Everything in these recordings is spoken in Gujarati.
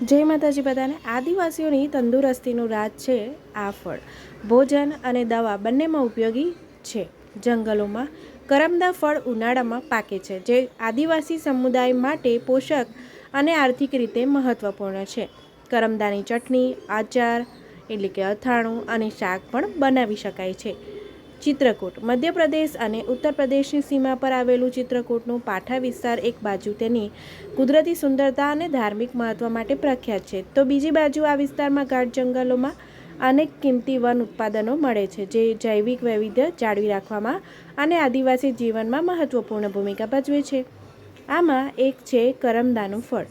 જય માતાજી બધાને। આદિવાસીઓની તંદુરસ્તીનું રાજ છે આ ફળ। ભોજન અને દવા બંનેમાં ઉપયોગી છે। જંગલોમાં કરમદા ફળ ઉનાળામાં પાકે છે, જે આદિવાસી સમુદાય માટે પોષક અને આર્થિક રીતે મહત્વપૂર્ણ છે। કરમદાની ચટણી, આચાર એટલે કે અથાણું અને શાક પણ બનાવી શકાય છે। ચિત્રકૂટ મધ્યપ્રદેશ અને ઉત્તર પ્રદેશની સીમા પર આવેલું ચિત્રકૂટનું પાઠા વિસ્તાર એક બાજુ તેની કુદરતી સુંદરતા અને ધાર્મિક મહત્વ માટે પ્રખ્યાત છે, તો બીજી બાજુ આ વિસ્તારમાં ગાઢ જંગલોમાં અનેક કિંમતી વન ઉત્પાદનો મળે છે, જે જૈવિક વૈવિધ્ય જાળવી રાખવામાં અને આદિવાસી જીવનમાં મહત્વપૂર્ણ ભૂમિકા ભજવે છે। આમાં એક છે કરમદાનું ફળ,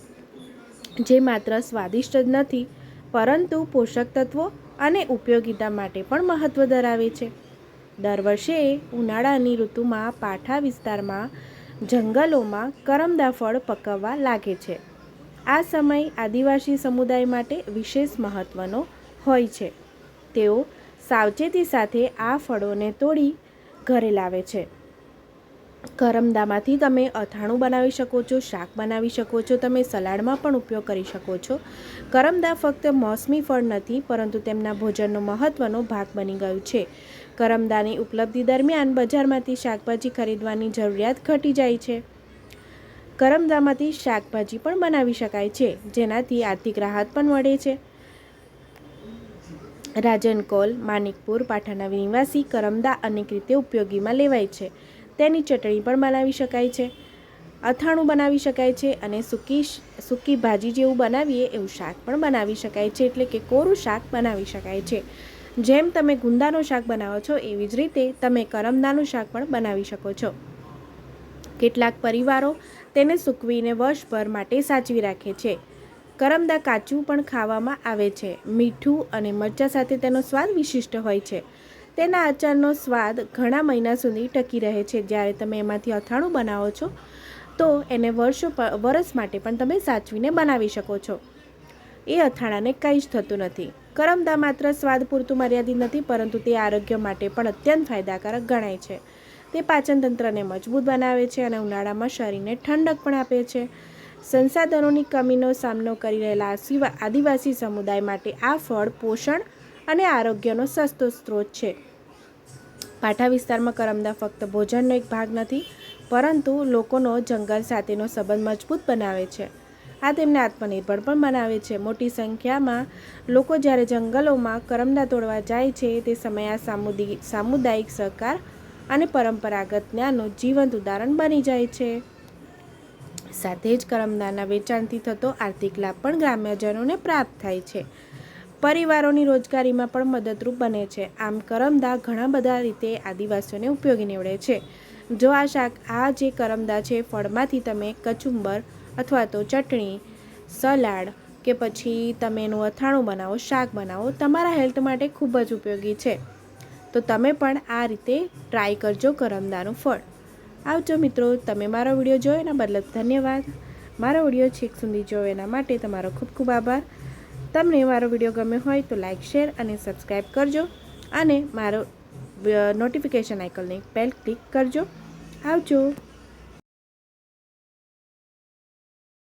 જે માત્ર સ્વાદિષ્ટ જ નથી પરંતુ પોષક તત્વો અને ઉપયોગિતા માટે પણ મહત્વ ધરાવે છે। દર વર્ષે ઉનાળાની ઋતુમાં પાઠા વિસ્તારમાં જંગલોમાં કરમદા ફળ પકવવા લાગે છે। આ સમય આદિવાસી સમુદાય માટે વિશેષ મહત્વનો હોય છે। તેઓ સાવચેતી સાથે આ ફળોને તોડી ઘરે લાવે છે। કરમદામાંથી તમે અથાણું બનાવી શકો છો, શાક બનાવી શકો છો, તમે સલાડમાં પણ ઉપયોગ કરી શકો છો। કરમદા ફક્ત મોસમી ફળ નથી, પરંતુ તેમના ભોજનનો મહત્વનો ભાગ બની ગયું છે। કરમદાની ઉપલબ્ધિ દરમિયાન બજારમાંથી શાકભાજી ખરીદવાની જરૂરિયાત ઘટી જાય છે। કરમદામાંથી શાકભાજી પણ બનાવી શકાય છે, જેનાથી આર્થિક રાહત પણ મળે છે। રાજનકોલ, માનિકપુર પાઠાના નિવાસી કરમદા અનેક રીતે ઉપયોગીમાં લેવાય છે। તેની ચટણી પણ બનાવી શકાય છે, અથાણું બનાવી શકાય છે અને સૂકી ભાજી જેવું બનાવીએ એવું શાક પણ બનાવી શકાય છે, એટલે કે કોરું શાક બનાવી શકાય છે। જેમ તમે ગુંદાનું શાક બનાવો છો એવી જ રીતે તમે કરમદાનું શાક પણ બનાવી શકો છો। કેટલાક પરિવારો તેને સૂકવીને વર્ષભર માટે સાચવી રાખે છે। કરમદા કાચું પણ ખાવામાં આવે છે। મીઠું અને મરચાં સાથે તેનો સ્વાદ વિશિષ્ટ હોય છે। તેના આચારનો સ્વાદ ઘણા મહિના સુધી ટકી રહે છે। જ્યારે તમે એમાંથી અથાણું બનાવો છો તો એને વર્ષ માટે પણ તમે સાચવીને બનાવી શકો છો। એ અથાણાને કંઈ જ થતું નથી। કરમદા માત્ર સ્વાદ પૂરતું મર્યાદિત નથી, પરંતુ તે આરોગ્ય માટે પણ અત્યંત ફાયદાકારક ગણાય છે। તે પાચન તંત્રને મજબૂત બનાવે છે અને ઉનાળામાં શરીરને ઠંડક પણ આપે છે। સંસાધનોની કમીનો સામનો કરી રહેલા આદિવાસી સમુદાય માટે આ ફળ પોષણ અને આરોગ્યનો સસ્તો સ્ત્રોત છે। પાઠા વિસ્તારમાં કરમદા ફક્ત ભોજનનો એક ભાગ નથી, પરંતુ લોકોનો જંગલ સાથેનો સંબંધ મજબૂત બનાવે છે। આ તેમને આત્મનિર્ભર પણ બનાવે છે। મોટી સંખ્યામાં લોકો જ્યારે જંગલોમાં કરમદા તોડવા જાય છે તે સમયે આ સામુદાયિક સહકાર અને પરંપરાગત જ્ઞાનનું જીવંત ઉદાહરણ બની જાય છે। સાથે જ કરમદાના વેચાણથી થતો આર્થિક લાભ પણ ગ્રામ્યજનોને પ્રાપ્ત થાય છે। પરિવારોની રોજગારીમાં પણ મદદરૂપ બને છે। આમ કરમદા ઘણા બધા રીતે આદિવાસીઓને ઉપયોગી નીવડે છે। જો આ જે કરમદા છે ફળમાંથી તમે કચુંબર અથવા તો ચટણી, સલાડ કે પછી તમે એનું અથાણું બનાવો, શાક બનાવો, તમારા હેલ્થ માટે ખૂબ જ ઉપયોગી છે। તો તમે પણ આ રીતે ટ્રાય કરજો કરમદાનું ફળ। આવજો મિત્રો। તમે મારો વિડીયો જોયો એના બદલે ધન્યવાદ। મારો વિડીયો છેક સુધી જોયો એના માટે તમારો ખૂબ ખૂબ આભાર। તમને મારો વિડીયો ગમ્યો હોય તો લાઇક, શેર અને સબસ્ક્રાઈબ કરજો અને મારો નોટિફિકેશન આઇકનની બેલ ક્લિક કરજો। આવજો।